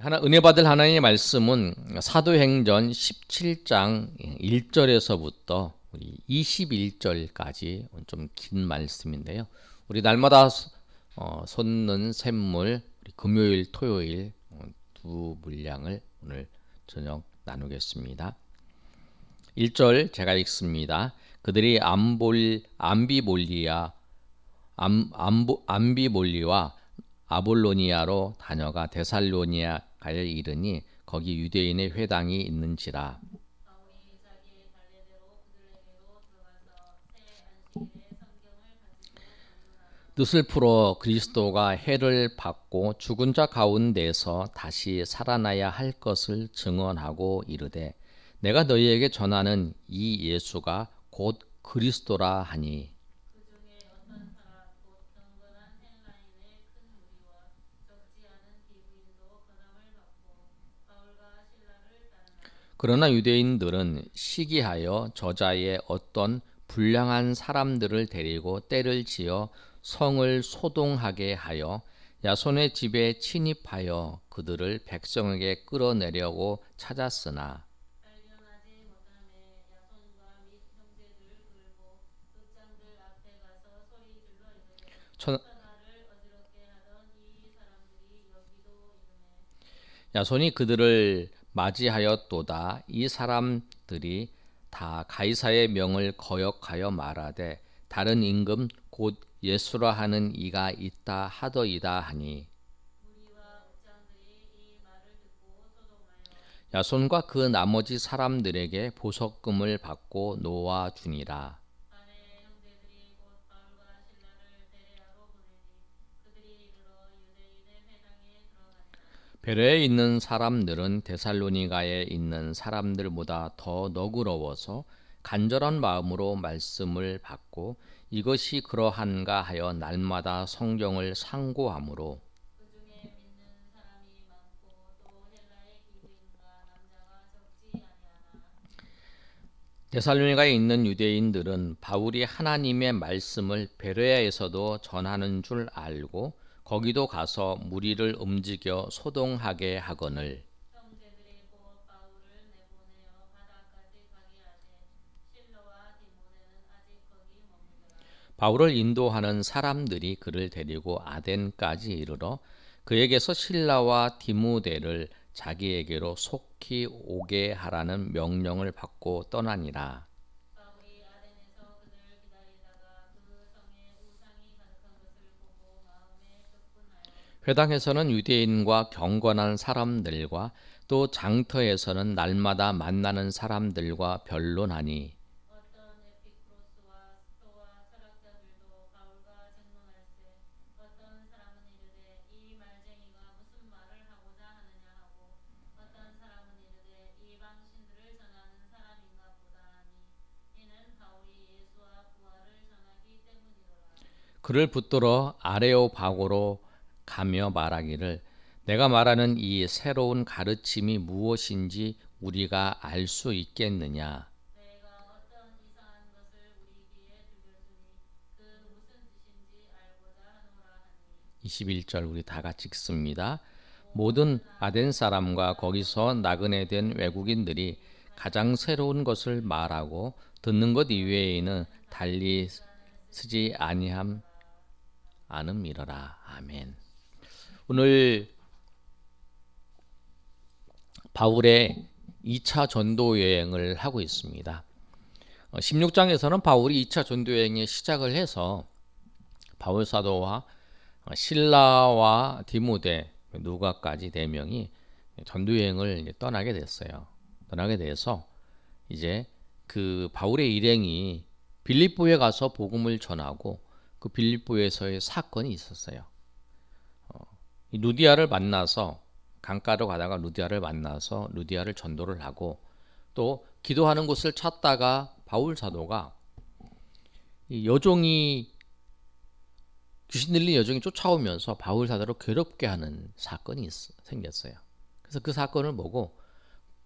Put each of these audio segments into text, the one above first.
은혜 받을 하나님의 말씀은 사도행전 17장 1절에서부터 우리 21절까지 좀 긴 말씀인데요. 우리 날마다 솟는 샘물 금요일, 토요일 두 물량을 오늘 저녁 나누겠습니다. 1절 제가 읽습니다. 그들이 암비몰리와 아볼로니아로 다녀가 데살로니가에 이르니 거기 유대인의 회당이 있는지라. 뜻을 풀어 그리스도가 해를 받고 죽은 자 가운데서 다시 살아나야 할 것을 증언하고 이르되 내가 너희에게 전하는 이 예수가 곧 그리스도라 하니. 그러나 유대인들은 시기하여 저자의 어떤 불량한 사람들을 데리고 때를 지어 성을 소동하게 하여 야손의 집에 침입하여 그들을 백성에게 끌어내려고 찾았으나 야손이 그들을 맞이하였도다. 이 사람들이 다 가이사의 명을 거역하여 말하되 다른 임금 곧 예수라 하는 이가 있다 하더이다 하니. 야손과 그 나머지 사람들에게 보석금을 받고 놓아 주니라. 베레에 있는 사람들은 데살로니가에 있는 사람들보다 더 너그러워서 간절한 마음으로 말씀을 받고 이것이 그러한가 하여 날마다 성경을 상고하므로. 데살로니가에 있는 유대인들은 바울이 하나님의 말씀을 베레아에서도 전하는 줄 알고 거기도 가서 무리를 움직여 소동하게 하거늘. 바울을 인도하는 사람들이 그를 데리고 아덴까지 이르러 그에게서 실라와 디모데를 자기에게로 속히 오게 하라는 명령을 받고 떠나니라. 회당에서는 유대인과 경건한 사람들과 또 장터에서는 날마다 만나는 사람들과 변론하니. 그를 붙들어 아레오바고로 가며 말하기를 내가 말하는 이 새로운 가르침이 무엇인지 우리가 알 수 있겠느냐. 21절 우리 다 같이 읽습니다. 모든 아덴 사람과 거기서 나그네 된 외국인들이 가장 새로운 것을 말하고 듣는 것 이외에는 달리 쓰지 않음이러라. 아멘. 오늘 바울의 2차 전도 여행을 하고 있습니다. 16장에서는 바울이 2차 전도 여행에 시작을 해서 바울 사도와 실라와 디모데 누가까지 4명이 전도 여행을 떠나게 됐어요. 떠나게 돼서 이제 그 바울의 일행이 빌립보에 가서 복음을 전하고 그 빌립보에서의 사건이 있었어요. 루디아를 만나서 강가로 가다가 루디아를 만나서 루디아를 전도를 하고 또 기도하는 곳을 찾다가 바울 사도가 여종이 귀신 들린 여종이 쫓아오면서 바울 사도를 괴롭게 하는 사건이 생겼어요. 그래서 그 사건을 보고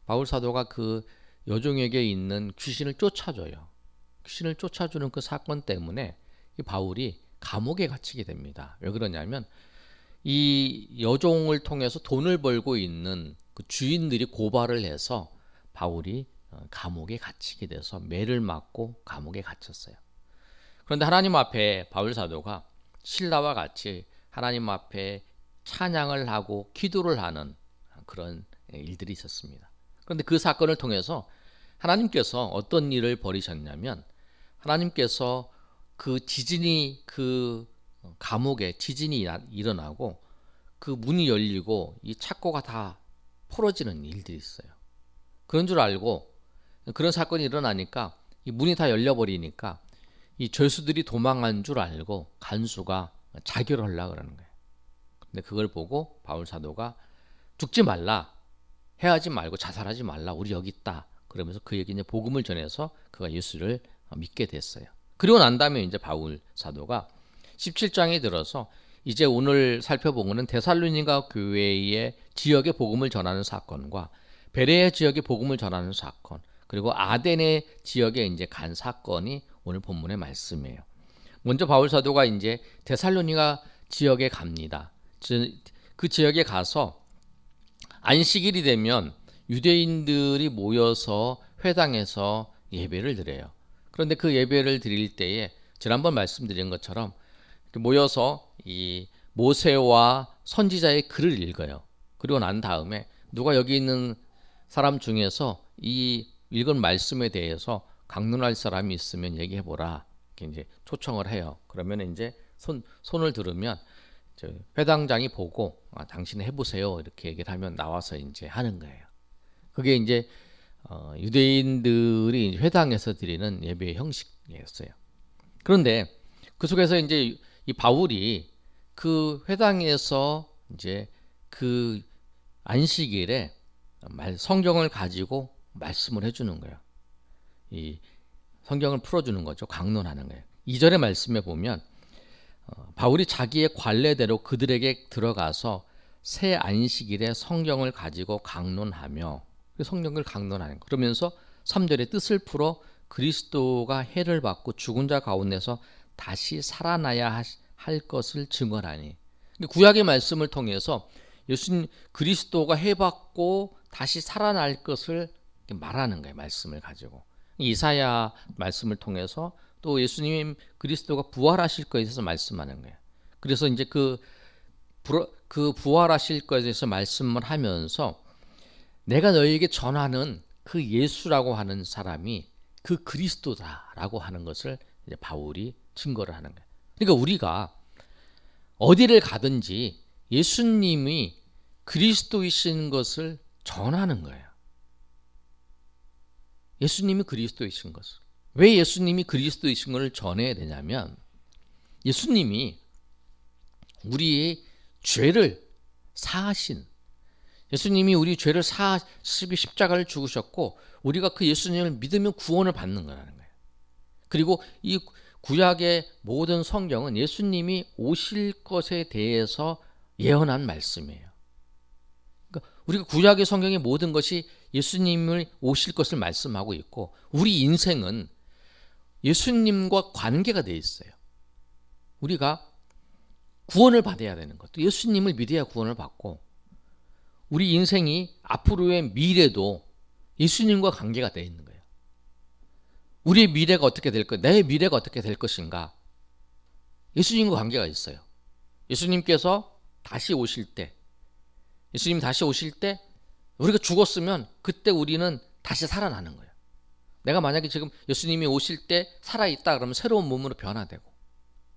바울 사도가 그 여종에게 있는 귀신을 쫓아줘요. 귀신을 쫓아주는 그 사건 때문에 이 바울이 감옥에 갇히게 됩니다. 왜 그러냐면 이 여종을 통해서 돈을 벌고 있는 그 주인들이 고발을 해서 바울이 감옥에 갇히게 돼서 매를 맞고 감옥에 갇혔어요. 그런데 하나님 앞에 바울 사도가 신라와 같이 하나님 앞에 찬양을 하고 기도를 하는 그런 일들이 있었습니다. 그런데 그 사건을 통해서 하나님께서 어떤 일을 벌이셨냐면, 하나님께서 그 지진이, 그 감옥에 지진이 일어나고 그 문이 열리고 이 창고가 다 풀어지는 일들이 있어요. 그런 줄 알고, 그런 사건이 일어나니까 이 문이 다 열려버리니까 이 죄수들이 도망한 줄 알고 간수가 자결을 하려고 그러는 거예요. 근데 그걸 보고 바울 사도가 죽지 말라, 해하지 말고 자살하지 말라, 우리 여기 있다, 그러면서 그에게 이제 복음을 전해서 그가 예수를 믿게 됐어요. 그리고 난 다음에 이제 바울 사도가 17장에 들어서 이제 오늘 살펴본 것은 데살로니가 교회의 지역의 복음을 전하는 사건과 베레아 지역의 복음을 전하는 사건, 그리고 아데네 지역에 이제 간 사건이 오늘 본문의 말씀이에요. 먼저 바울 사도가 이제 데살로니가 지역에 갑니다. 그 지역에 가서 안식일이 되면 유대인들이 모여서 회당에서 예배를 드려요. 그런데 그 예배를 드릴 때에 지난번 말씀드린 것처럼 모여서 이 모세와 선지자의 글을 읽어요. 그리고 난 다음에 누가 여기 있는 사람 중에서 이 읽은 말씀에 대해서 강론할 사람이 있으면 얘기해보라, 이렇게 이제 초청을 해요. 그러면 이제 손을 들으면 회당장이 보고 당신 해보세요, 이렇게 얘기를 하면 나와서 이제 하는 거예요. 그게 이제 유대인들이 회당에서 드리는 예배의 형식이었어요. 그런데 그 속에서 이제 이 바울이 그 회당에서 이제 그 안식일에 성경을 가지고 말씀을 해주는 거예요. 이 성경을 풀어주는 거죠. 강론하는 거예요. 2절의 말씀에 보면 바울이 자기의 관례대로 그들에게 들어가서 새 안식일에 성경을 가지고 강론하며, 성경을 강론하는 거. 그러면서 3절의 뜻을 풀어 그리스도가 해를 받고 죽은 자 가운데서 다시 살아나야 할 것을 증언하니. 구약의 말씀을 통해서 예수님 그리스도가 해 받고 다시 살아날 것을 말하는 거예요. 말씀을 가지고. 이사야 말씀을 통해서 또 예수님 그리스도가 부활하실 것에 대해서 말씀하는 거예요. 그래서 이제 그 부활하실 것에 대해서 말씀을 하면서 내가 너희에게 전하는 그 예수라고 하는 사람이 그 그리스도다라고 하는 것을 이제 바울이 증거를 하는 거예요. 그러니까 우리가 어디를 가든지 예수님이 그리스도이신 것을 전하는 거예요. 예수님이 그리스도이신 것을. 왜 예수님이 그리스도이신 것을 전해야 되냐면, 예수님이 우리의 죄를 사하신, 예수님이 우리 죄를 사하시기 십자가를 죽으셨고 우리가 그 예수님을 믿으면 구원을 받는 거라는 거예요. 그리고 이 구약의 모든 성경은 예수님이 오실 것에 대해서 예언한 말씀이에요. 그러니까 우리가 구약의 성경의 모든 것이 예수님을 오실 것을 말씀하고 있고, 우리 인생은 예수님과 관계가 되어 있어요. 우리가 구원을 받아야 되는 것도 예수님을 믿어야 구원을 받고, 우리 인생이 앞으로의 미래도 예수님과 관계가 되어 있는 거예요. 우리의 미래가 어떻게 될 것, 내 미래가 어떻게 될 것인가, 예수님과 관계가 있어요. 예수님께서 다시 오실 때, 예수님 다시 오실 때 우리가 죽었으면 그때 우리는 다시 살아나는 거예요. 내가 만약에 지금 예수님이 오실 때 살아있다 그러면 새로운 몸으로 변화되고,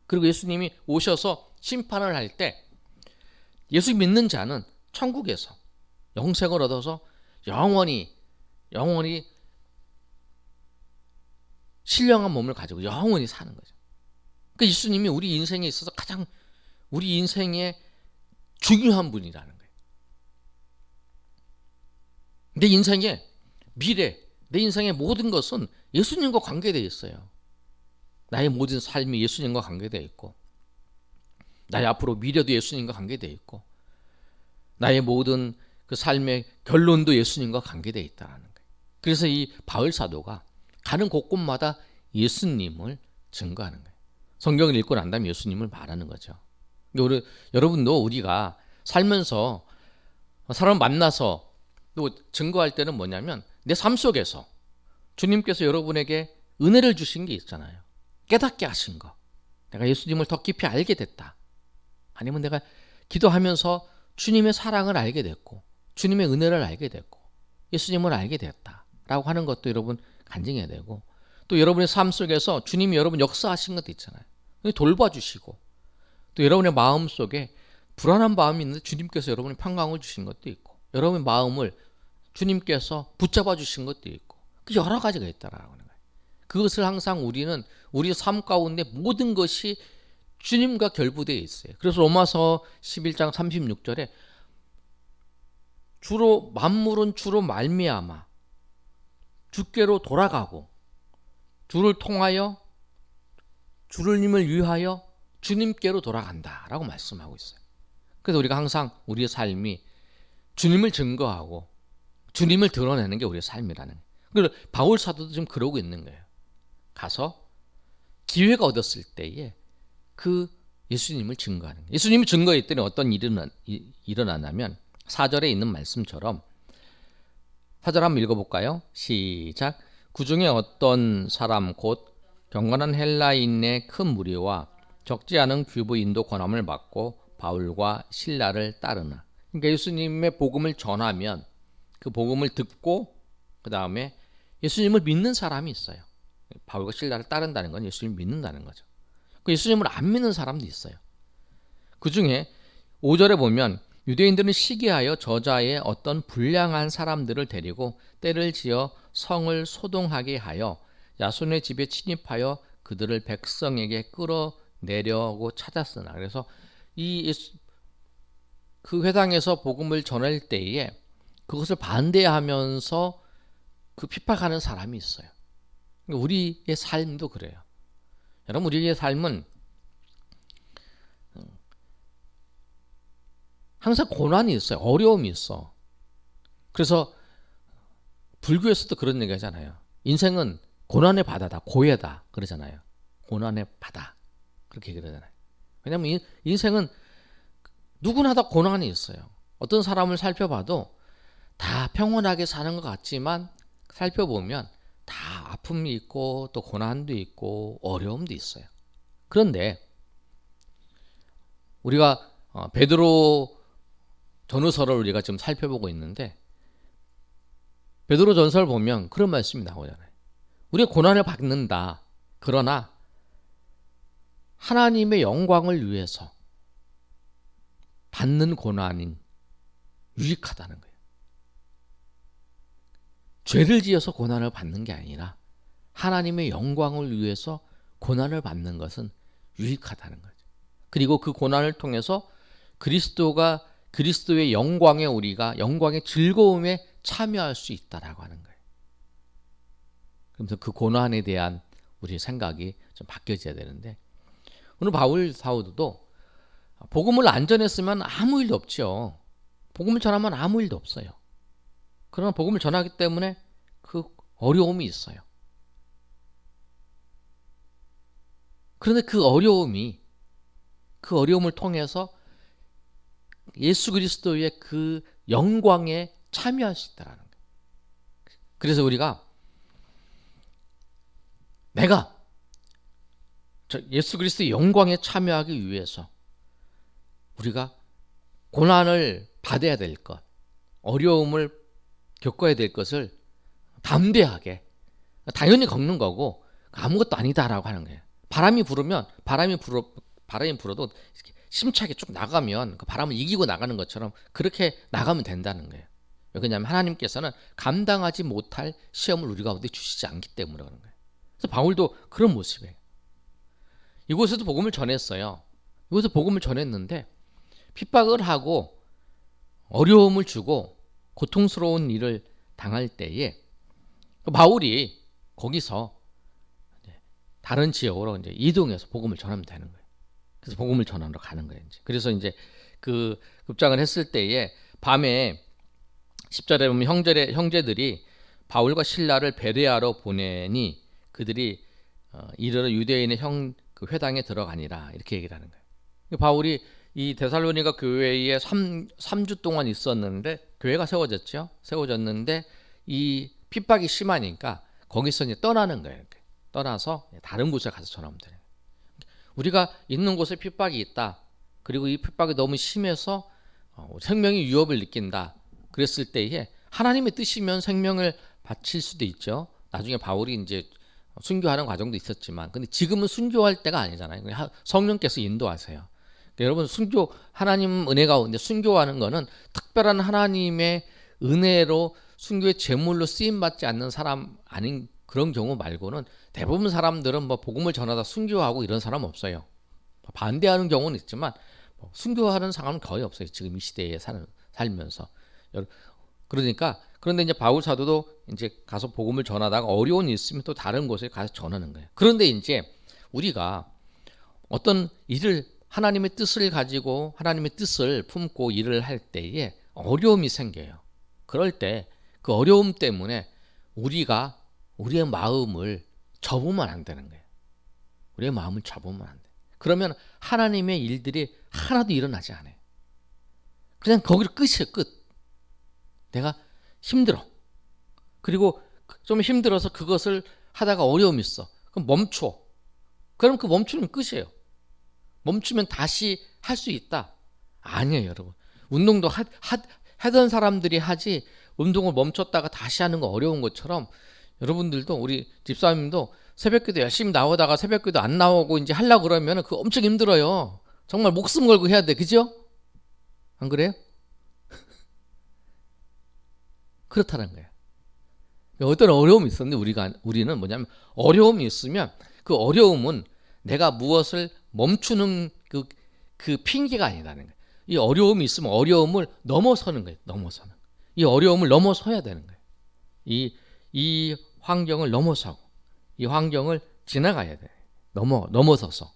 그리고 예수님이 오셔서 심판을 할 때 예수 믿는 자는 천국에서 영생을 얻어서 영원히 신령한 몸을 가지고 영원히 사는 거죠. 그러니까 예수님이 우리 인생에 있어서 가장 우리 인생의 중요한 분이라는 거예요. 내 인생의 미래, 내 인생의 모든 것은 예수님과 관계되어 있어요. 나의 모든 삶이 예수님과 관계되어 있고, 나의 앞으로 미래도 예수님과 관계되어 있고, 나의 모든 그 삶의 결론도 예수님과 관계되어 있다는 거예요. 그래서 이 바울 사도가 가는 곳곳마다 예수님을 증거하는 거예요. 성경을 읽고 난 다음에 예수님을 말하는 거죠. 여러분도 우리가 살면서 사람 만나서 또 증거할 때는 뭐냐면 내 삶 속에서 주님께서 여러분에게 은혜를 주신 게 있잖아요. 깨닫게 하신 거. 내가 예수님을 더 깊이 알게 됐다. 아니면 내가 기도하면서 주님의 사랑을 알게 됐고 주님의 은혜를 알게 됐고 예수님을 알게 됐다라고 하는 것도 여러분 간증해야 되고, 또 여러분의 삶 속에서 주님이 여러분 역사하신 것도 있잖아요. 돌봐주시고, 또 여러분의 마음 속에 불안한 마음이 있는데 주님께서 여러분의 평강을 주신 것도 있고, 여러분의 마음을 주님께서 붙잡아 주신 것도 있고, 그 여러 가지가 있다라고 하는 거예요. 그것을 항상 우리는 우리 삶 가운데 모든 것이 주님과 결부되어 있어요. 그래서 로마서 11장 36절에 주로 만물은 주로 말미암아 주께로 돌아가고 주를 통하여 주님을 위하여 주님께로 돌아간다라고 말씀하고 있어요. 그래서 우리가 항상 우리의 삶이 주님을 증거하고 주님을 드러내는 게 우리의 삶이라는 거예요. 그래서 바울 사도도 지금 그러고 있는 거예요. 가서 기회가 얻었을 때에 그 예수님을 증거하는 거예요. 예수님이 증거했더니 어떤 일이 일어나냐면 4절에 있는 말씀처럼, 4절 한번 읽어볼까요? 시작. 그 중에 어떤 사람 곧 경건한 헬라인의 큰 무리와 적지 않은 귀부인도 권함을 받고 바울과 실라를 따르나. 그러니까 예수님의 복음을 전하면 그 복음을 듣고 그 다음에 예수님을 믿는 사람이 있어요. 바울과 실라를 따른다는 건 예수님을 믿는다는 거죠. 예수님을 안 믿는 사람도 있어요. 그 중에 5절에 보면 유대인들은 시기하여 저자의 어떤 불량한 사람들을 데리고 때를 지어 성을 소동하게 하여 야손의 집에 침입하여 그들을 백성에게 끌어내려고 찾았으나. 그래서 그 회당에서 복음을 전할 때에 그것을 반대하면서 그 핍박하는 사람이 있어요. 우리의 삶도 그래요. 여러분, 우리의 삶은 항상 고난이 있어요. 어려움이 있어. 그래서 불교에서도 그런 얘기 하잖아요. 인생은 고난의 바다다, 고해다 그러잖아요. 고난의 바다 그렇게 그러잖아요. 왜냐하면 인생은 누구나 다 고난이 있어요. 어떤 사람을 살펴봐도 다 평온하게 사는 것 같지만 살펴보면 다 아픔이 있고 또 고난도 있고 어려움도 있어요. 그런데 우리가 베드로 전후서를 우리가 지금 살펴보고 있는데, 베드로 전서를 보면 그런 말씀이 나오잖아요. 우리가 고난을 받는다. 그러나 하나님의 영광을 위해서 받는 고난인 유익하다는 거예요. 죄를 지어서 고난을 받는 게 아니라 하나님의 영광을 위해서 고난을 받는 것은 유익하다는 거죠. 그리고 그 고난을 통해서 그리스도의 영광에 우리가 영광의 즐거움에 참여할 수 있다라고 하는 거예요. 그래서 그 고난에 대한 우리의 생각이 좀 바뀌어져야 되는데, 오늘 바울 사도도 복음을 안 전했으면 아무 일도 없죠. 복음을 전하면 아무 일도 없어요. 그러나 복음을 전하기 때문에 그 어려움이 있어요. 그런데 그 어려움을 통해서 예수 그리스도의 그 영광에 참여할 수 있다는 거예요. 그래서 우리가 내가 예수 그리스도의 영광에 참여하기 위해서 우리가 고난을 받아야 될 것, 어려움을 겪어야 될 것을 담대하게 당연히 겪는 거고 아무것도 아니다라고 하는 거예요. 바람이 불어도 심차게 쭉 나가면 그 바람을 이기고 나가는 것처럼 그렇게 나가면 된다는 거예요. 왜냐하면 하나님께서는 감당하지 못할 시험을 우리 가운데 주시지 않기 때문에 그런 거예요. 그래서 바울도 그런 모습이에요. 이곳에서 복음을 전했어요. 이곳에서 복음을 전했는데 핍박을 하고 어려움을 주고 고통스러운 일을 당할 때에 바울이 거기서 다른 지역으로 이제 이동해서 복음을 전하면 되는 거예요. 그래서 복음을 전하러 가는 거예요. 그래서 이제 그 급장을 했을 때에 밤에 10절에 보면 형제들이 바울과 실라를 베레아로 보내니 그들이 이르러 유대인의 그 회당에 들어가니라 이렇게 얘기를 하는 거예요. 바울이 이 데살로니가 교회에 3주 동안 있었는데 교회가 세워졌죠. 세워졌는데 이 핍박이 심하니까 거기서 이제 떠나는 거예요. 이렇게. 떠나서 다른 곳에 가서 전하면 돼요. 우리가 있는 곳에 핍박이 있다. 그리고 이 핍박이 너무 심해서 생명이 위협을 느낀다. 그랬을 때에 하나님의 뜻이면 생명을 바칠 수도 있죠. 나중에 바울이 이제 순교하는 과정도 있었지만, 근데 지금은 순교할 때가 아니잖아요. 성령께서 인도하세요. 그러니까 여러분 순교 하나님 은혜 가운데 순교하는 거는 특별한 하나님의 은혜로 순교의 제물로 쓰임 받지 않는 사람 아닌 그런 경우 말고는 대부분 사람들은 뭐 복음을 전하다 순교하고 이런 사람 없어요. 반대하는 경우는 있지만 순교하는 사람은 거의 없어요. 지금 이 시대에 살면서. 그러니까 그런데 이제 바울 사도도 이제 가서 복음을 전하다가 어려운 일 있으면 또 다른 곳에 가서 전하는 거예요. 그런데 이제 우리가 어떤 일을 하나님의 뜻을 가지고 하나님의 뜻을 품고 일을 할 때에 어려움이 생겨요. 그럴 때 그 어려움 때문에 우리가 우리의 마음을 접으면 안 되는 거예요. 우리의 마음을 접으면 안 돼. 그러면 하나님의 일들이 하나도 일어나지 않아요. 그냥 거기로 끝이에요. 끝. 내가 힘들어. 그리고 좀 힘들어서 그것을 하다가 어려움이 있어. 그럼 멈춰. 그럼 그 멈추는 끝이에요. 멈추면 다시 할 수 있다. 아니에요, 여러분. 운동도 하던 사람들이 하지 운동을 멈췄다가 다시 하는 거 어려운 것처럼 여러분들도 우리 집사님도 새벽기도 열심히 나오다가 새벽기도 안 나오고 이제 하려고 그러면 그거 엄청 힘들어요. 정말 목숨 걸고 해야 돼. 그죠? 안 그래요? 그렇다는 거예요. 어떤 어려움이 있었는데 우리는 뭐냐면 어려움이 있으면 그 어려움은 내가 무엇을 멈추는 그 핑계가 아니라는 거예요. 이 어려움이 있으면 어려움을 넘어서는 거예요. 넘어서는. 이 어려움을 넘어서야 되는 거예요. 이 환경을 넘어서고 이 환경을 지나가야 돼요. 넘어서서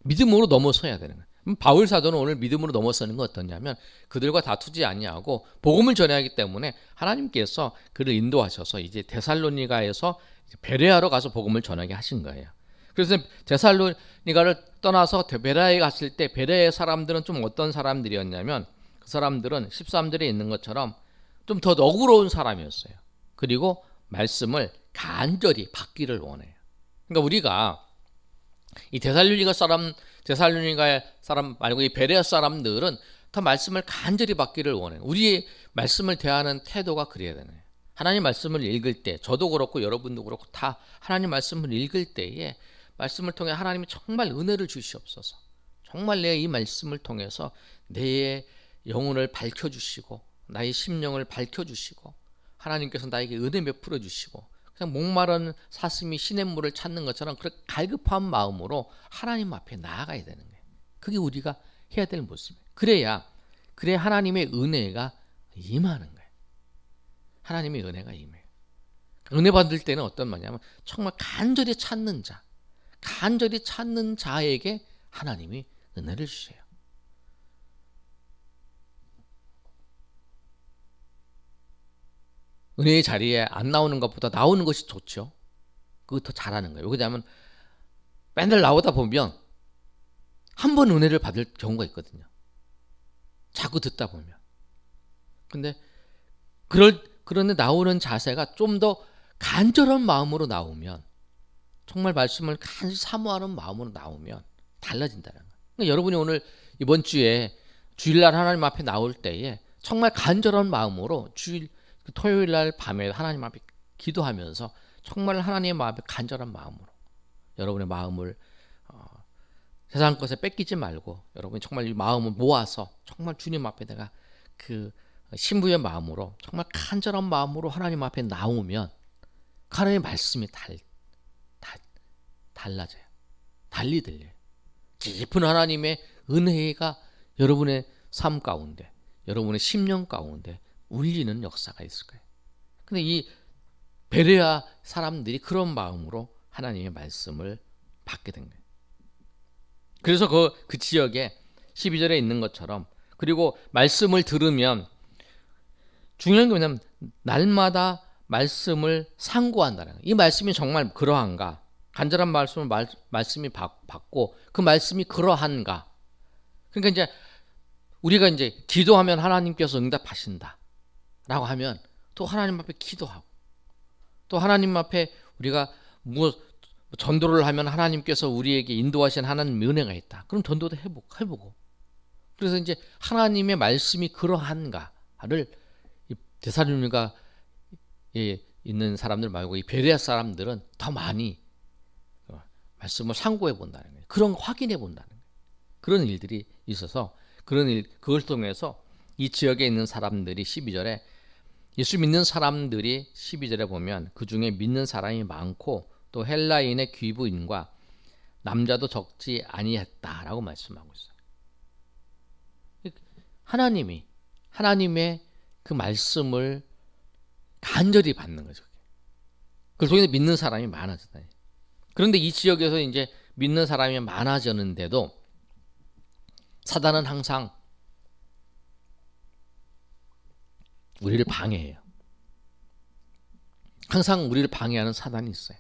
믿음으로 넘어서야 되는 거예요. 바울 사도는 오늘 믿음으로 넘어서는 건 어떠냐면 그들과 다투지 아니하고 복음을 전해야 하기 때문에 하나님께서 그를 인도하셔서 이제 데살로니가에서 베레아로 가서 복음을 전하게 하신 거예요. 그래서 데살로니가를 떠나서 베레아에 갔을 때 베레아의 사람들은 좀 어떤 사람들이었냐면 그 사람들은 13절에 있는 것처럼 좀 더 너그러운 사람이었어요. 그리고 말씀을 간절히 받기를 원해요. 그러니까 우리가 이 데살로니가 사람 말고 이 베레아 사람들은 더 말씀을 간절히 받기를 원해요. 우리의 말씀을 대하는 태도가 그래야 되네요. 하나님 말씀을 읽을 때 저도 그렇고 여러분도 그렇고 다 하나님 말씀을 읽을 때에 말씀을 통해 하나님이 정말 은혜를 주시옵소서. 정말 내 이 말씀을 통해서 내 영혼을 밝혀주시고 나의 심령을 밝혀주시고 하나님께서 나에게 은혜 베풀어 주시고 그냥 목마른 사슴이 시냇물을 찾는 것처럼 그렇게 갈급한 마음으로 하나님 앞에 나아가야 되는 거예요. 그게 우리가 해야 될 모습이에요. 그래야 하나님의 은혜가 임하는 거예요. 하나님의 은혜가 임해요. 은혜 받을 때는 어떤 말이냐면 정말 간절히 찾는 자에게 하나님이 은혜를 주세요. 은혜의 자리에 안 나오는 것보다 나오는 것이 좋죠. 그거 더 잘하는 거예요. 왜냐하면 맨날 나오다 보면 한 번 은혜를 받을 경우가 있거든요. 자꾸 듣다 보면. 근데 그런데 나오는 자세가 좀 더 간절한 마음으로 나오면 정말 말씀을 간절히 사모하는 마음으로 나오면 달라진다는 거예요. 그러니까 여러분이 오늘 이번 주에 주일날 하나님 앞에 나올 때에 정말 간절한 마음으로 토요일 날 밤에 하나님 앞에 기도하면서 정말 하나님의 마음에 간절한 마음으로 여러분의 마음을 세상 것에 뺏기지 말고 여러분이 정말 이 마음을 모아서 정말 주님 앞에 내가 그 신부의 마음으로 정말 간절한 마음으로 하나님 앞에 나오면 하나님의 말씀이 달라져요. 달리 들려요. 깊은 하나님의 은혜가 여러분의 삶 가운데 여러분의 심령 가운데 울리는 역사가 있을 거예요. 근데 이 베레아 사람들이 그런 마음으로 하나님의 말씀을 받게 된 거예요. 그래서 그 지역에 12절에 있는 것처럼 그리고 말씀을 들으면 중요한 게 뭐냐면 날마다 말씀을 상고한다는 거예요. 이 말씀이 정말 그러한가? 간절한 말씀이 받고 그 말씀이 그러한가? 그러니까 이제 우리가 이제 기도하면 하나님께서 응답하신다 라고 하면 또 하나님 앞에 기도하고, 또 하나님 앞에 우리가 전도를 하면 하나님께서 우리에게 인도하신 하나님 은혜가 있다. 그럼 전도도 해보고. 그래서 이제 하나님의 말씀이 그러한가를 데살로니가 있는 사람들 말고 이 베레아 사람들은 더 많이 말씀을 상고해 본다는 거예요. 그런 거 확인해 본다는 거예요. 그런 일들이 있어서 그걸 통해서 이 지역에 있는 사람들이 12절에 예수 믿는 사람들이 12절에 보면 그 중에 믿는 사람이 많고 또 헬라인의 귀부인과 남자도 적지 아니했다라고 말씀하고 있어요. 하나님의 그 말씀을 간절히 받는 거죠. 그걸 통해서 믿는 사람이 많아졌다. 그런데 이 지역에서 이제 믿는 사람이 많아졌는데도 사단은 항상 우리를 방해해요. 항상 우리를 방해하는 사단이 있어요.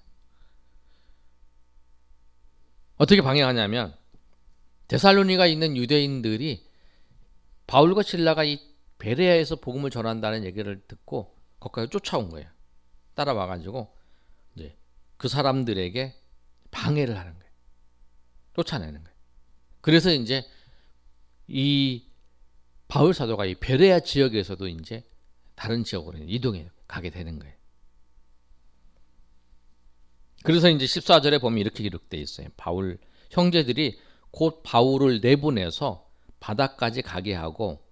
어떻게 방해하냐면 데살로니가 있는 유대인들이 바울과 실라가 이 베레아에서 복음을 전한다는 얘기를 듣고 거기까지 쫓아온 거예요. 따라와가지고 이제 그 사람들에게 방해를 하는 거예요. 쫓아내는 거예요. 그래서 이제 이 바울 사도가 이 베레아 지역에서도 이제 다른 지역으로 이동해 가게 되는 거예요. 그래서 이제 14절에 보면 이렇게 기록되어 있어요. 바울 형제들이 곧 바울을 내보내서 바다까지 가게 하고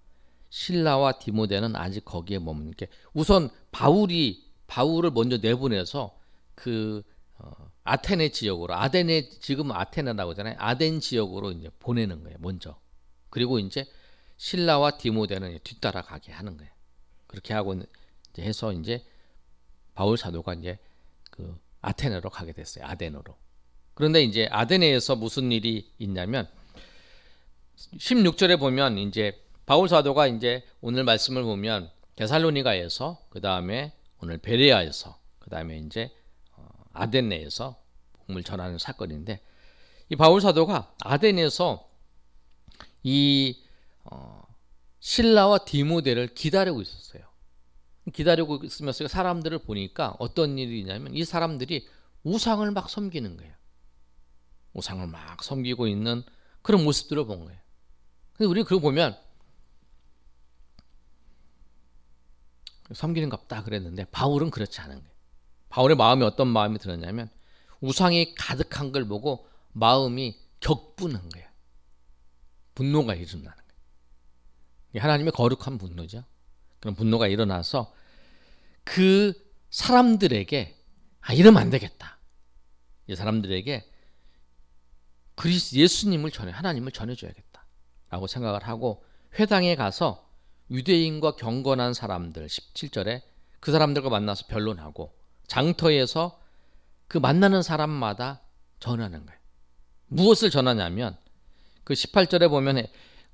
실라와 디모데는 아직 거기에 머무니까 우선 바울을 먼저 내보내서 그 아테네 지역으로 지금 아테네라고 하잖아요. 아덴 지역으로 이제 보내는 거예요. 먼저. 그리고 이제 실라와 디모데는 뒤따라 가게 하는 거예요. 그렇게 하고 이제 해서 이제 바울 사도가 이제 그 아테네로 가게 됐어요. 아덴으로. 그런데 이제 아데네에서 무슨 일이 있냐면 16절에 보면 이제 바울 사도가 이제 오늘 말씀을 보면 데살로니가에서 그다음에 오늘 베레아에서 그다음에 이제 아데네에서 복음을 전하는 사건인데 이 바울 사도가 아데네에서 이 실라와 디모데를 기다리고 있었어요. 기다리고 있으면서 사람들을 보니까 어떤 일이 있냐면 이 사람들이 우상을 막 섬기는 거예요. 우상을 막 섬기고 있는 그런 모습들을 본 거예요. 근데 우리 그거 보면 섬기는갑다 그랬는데 바울은 그렇지 않은 거예요. 바울의 마음이 어떤 마음이 들었냐면 우상이 가득한 걸 보고 마음이 격분한 거예요. 분노가 일어나는 거예요. 하나님의 거룩한 분노죠. 그런 분노가 일어나서 그 사람들에게 이러면 안 되겠다. 이 사람들에게 예수님을 하나님을 전해줘야겠다 라고 생각을 하고 회당에 가서 유대인과 경건한 사람들 17절에 그 사람들과 만나서 변론하고 장터에서 그 만나는 사람마다 전하는 거예요. 무엇을 전하냐면 그 18절에 보면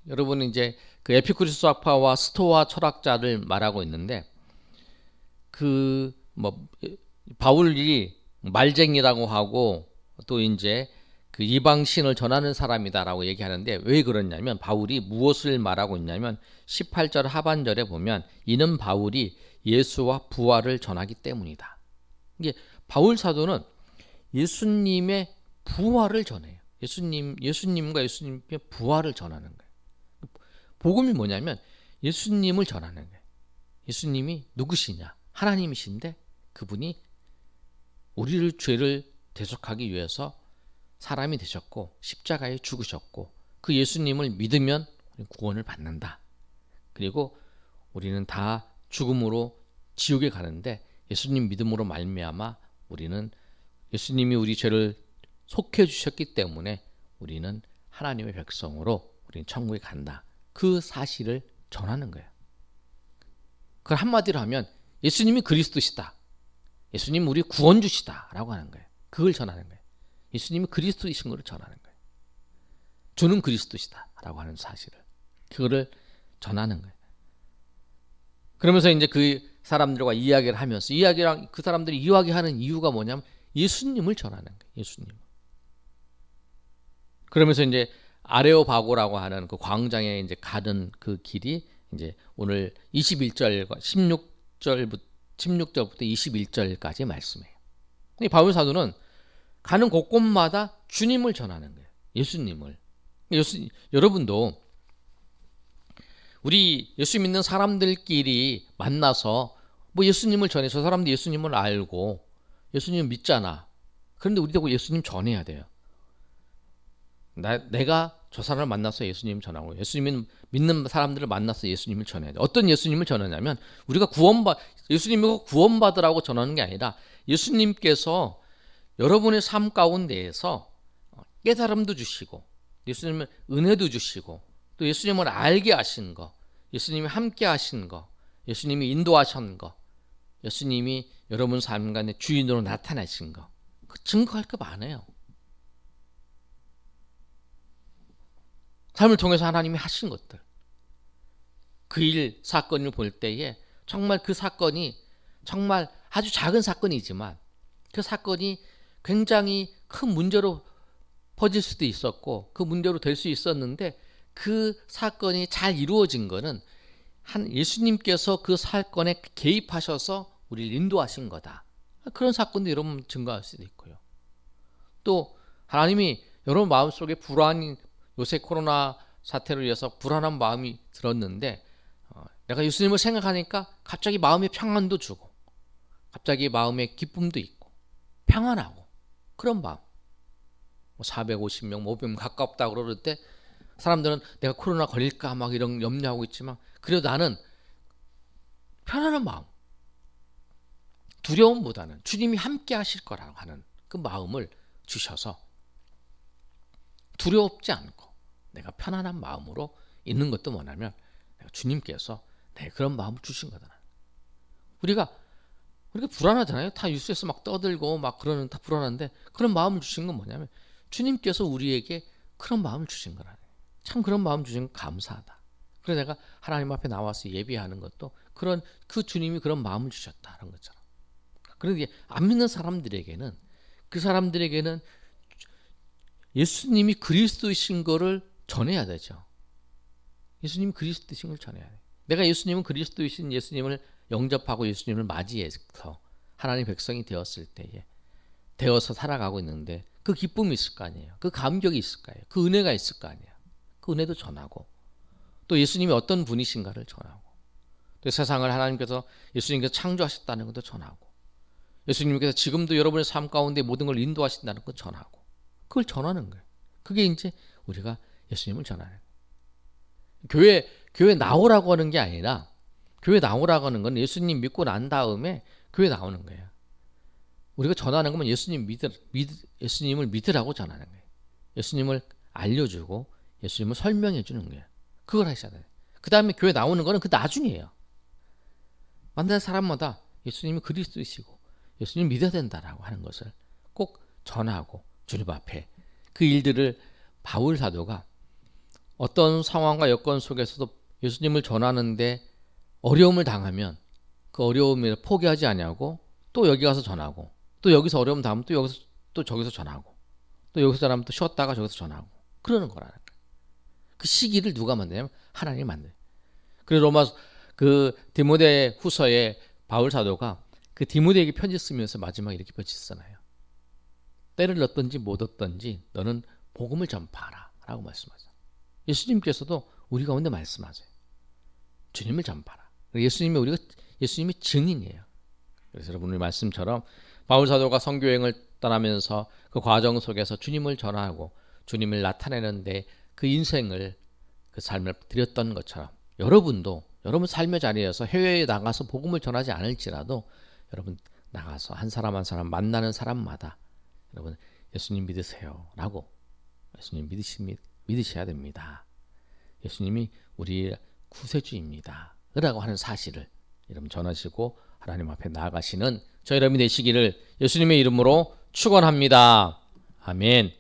여러분은 이제 그 에피쿠리스 학파와 스토아 철학자를 말하고 있는데 그 바울이 말쟁이라고 하고 또 이제 그 이방신을 전하는 사람이다라고 얘기하는데 왜 그러냐면 바울이 무엇을 말하고 있냐면 18절 하반절에 보면 이는 바울이 예수와 부활을 전하기 때문이다. 이게 바울 사도는 예수님의 부활을 전해요. 예수님과 예수님의 부활을 전하는 거예요. 복음이 뭐냐면 예수님을 전하는 거예요. 예수님이 누구시냐? 하나님이신데 그분이 우리를 죄를 대속하기 위해서 사람이 되셨고 십자가에 죽으셨고 그 예수님을 믿으면 구원을 받는다. 그리고 우리는 다 죽음으로 지옥에 가는데 예수님 믿음으로 말미암아 우리는 예수님이 우리 죄를 속해 주셨기 때문에 우리는 하나님의 백성으로 우리는 천국에 간다. 그 사실을 전하는 거예요. 그걸 한마디로 하면 예수님이 그리스도시다. 예수님 우리 구원주시다 라고 하는 거예요. 그걸 전하는 거예요. 예수님이 그리스도이신 것을 전하는 거예요. 주는 그리스도시다 라고 하는 사실을 그거를 전하는 거예요. 그러면서 이제 그 사람들과 이야기를 하면서 그 사람들이 이야기하는 이유가 뭐냐면 예수님을 전하는 거예요. 예수님. 그러면서 이제 아레오바고라고 하는 그 광장에 이제 가는 그 길이 이제 오늘 21절과 16절부터 21절까지 말씀이에요. 이 바울 사도는 가는 곳곳마다 주님을 전하는 거예요. 예수님을. 여러분도 우리 예수 믿는 사람들끼리 만나서 뭐 예수님을 전해. 저 사람도 예수님을 알고 예수님 믿잖아. 그런데 우리도 예수님 전해야 돼요. 내가 저 사람을 만나서 예수님 전하고 예수님 믿는 사람들을 만나서 예수님을 전해야 돼. 어떤 예수님을 전하냐면 우리가 예수님을 구원받으라고 전하는 게 아니라 예수님께서 여러분의 삶 가운데에서 깨달음도 주시고 예수님은 은혜도 주시고 또 예수님을 알게 하신 거, 예수님이 함께 하신 거, 예수님이 인도하신 거, 예수님이 여러분 삶 가운데 주인으로 나타나신 거, 그 증거할 게 많아요. 삶을 통해서 하나님이 하신 것들, 그 일 사건을 볼 때에 정말 그 사건이 정말 아주 작은 사건이지만 그 사건이 굉장히 큰 문제로 퍼질 수도 있었고 그 문제로 될 수 있었는데 그 사건이 잘 이루어진 거는 예수님께서 그 사건에 개입하셔서 우리를 인도하신 거다. 그런 사건도 여러분 증거할 수도 있고요. 또 하나님이 여러분 마음속에 요새 코로나 사태로 인해서 불안한 마음이 들었는데 내가 예수님을 생각하니까 갑자기 마음의 평안도 주고 갑자기 마음의 기쁨도 있고 평안하고 그런 마음. 450명, 500명 가깝다 그러를 때 사람들은 내가 코로나 걸릴까 막 이런 염려하고 있지만 그래도 나는 편안한 마음, 두려움보다는 주님이 함께 하실 거라고 하는 그 마음을 주셔서 두렵지 않고 내가 편안한 마음으로 있는 것도 뭐냐면 주님께서 그런 마음을 주신 거다. 우리가 불안하잖아요. 다 뉴스에서 막 떠들고 막 그러는 다 불안한데 그런 마음을 주신 건 뭐냐면 주님께서 우리에게 그런 마음을 주신 거라. 참 그런 마음 주신 건 감사하다. 그래서 내가 하나님 앞에 나와서 예배하는 것도 그 주님이 그런 마음을 주셨다는 것처럼. 그런데 안 믿는 사람들에게는 그 사람들에게는 예수님이 그리스도이신 거를 전해야 되죠. 예수님이 그리스도이신 걸 전해야 돼. 내가 예수님은 그리스도이신 예수님을 영접하고 예수님을 맞이해서 하나님 백성이 되었을 때에 되어서 살아가고 있는데 그 기쁨이 있을 거 아니에요. 그 감격이 있을 거 아니에요. 그 은혜가 있을 거 아니에요. 그 은혜도 전하고 또 예수님이 어떤 분이신가를 전하고 또 세상을 하나님께서 예수님께서 창조하셨다는 것도 전하고 예수님께서 지금도 여러분의 삶 가운데 모든 걸 인도하신다는 것도 전하고 그걸 전하는 거예요. 그게 이제 우리가 예수님을 전하는 거예요. 교회 나오라고 하는 게 아니라 교회 나오라고 하는 건 예수님 믿고 난 다음에 교회 나오는 거예요. 우리가 전하는 건 예수님을 믿으라고 전하는 거예요. 예수님을 알려주고 예수님을 설명해 주는 거예요. 그걸 하셔야 돼요. 그 다음에 교회 나오는 거는 그 나중이에요. 만나는 사람마다 예수님이 그리스도이시고 예수님 믿어야 된다라고 하는 것을 꼭 전하고 주님 앞에 그 일들을 바울 사도가 어떤 상황과 여건 속에서도 예수님을 전하는데 어려움을 당하면 그 어려움을 포기하지 아니하고 또 여기 가서 전하고 또 여기서 어려움 당하면 또 여기서 또 저기서 전하고 또 여기서 전하면 또 쉬었다가 저기서 전하고 그러는 거라는 거예요. 그 시기를 누가 만드냐면 하나님이 만들어요. 그래서 그 디모데 후서에 바울 사도가 그 디모데에게 편지 쓰면서 마지막에 이렇게 편지 쓰잖아요. 때를 얻든지 못 얻든지 너는 복음을 전파하라 라고 말씀하죠. 예수님께서도 우리 가운데 말씀하세요. 주님을 전파하라. 예수님이 증인이에요. 그래서 여러분의 말씀처럼 바울 사도가 선교여행을 떠나면서 그 과정 속에서 주님을 전하고 주님을 나타내는데 그 인생을 그 삶을 드렸던 것처럼 여러분도 여러분 삶의 자리에서 해외에 나가서 복음을 전하지 않을지라도 여러분 나가서 한 사람 한 사람 만나는 사람마다 여러분 예수님 믿으세요 라고 예수님 믿으셔야 됩니다. 예수님이 우리 구세주입니다 라고 하는 사실을 여러분 전하시고 하나님 앞에 나아가시는 저 여러분이 되시기를 예수님의 이름으로 축원합니다. 아멘.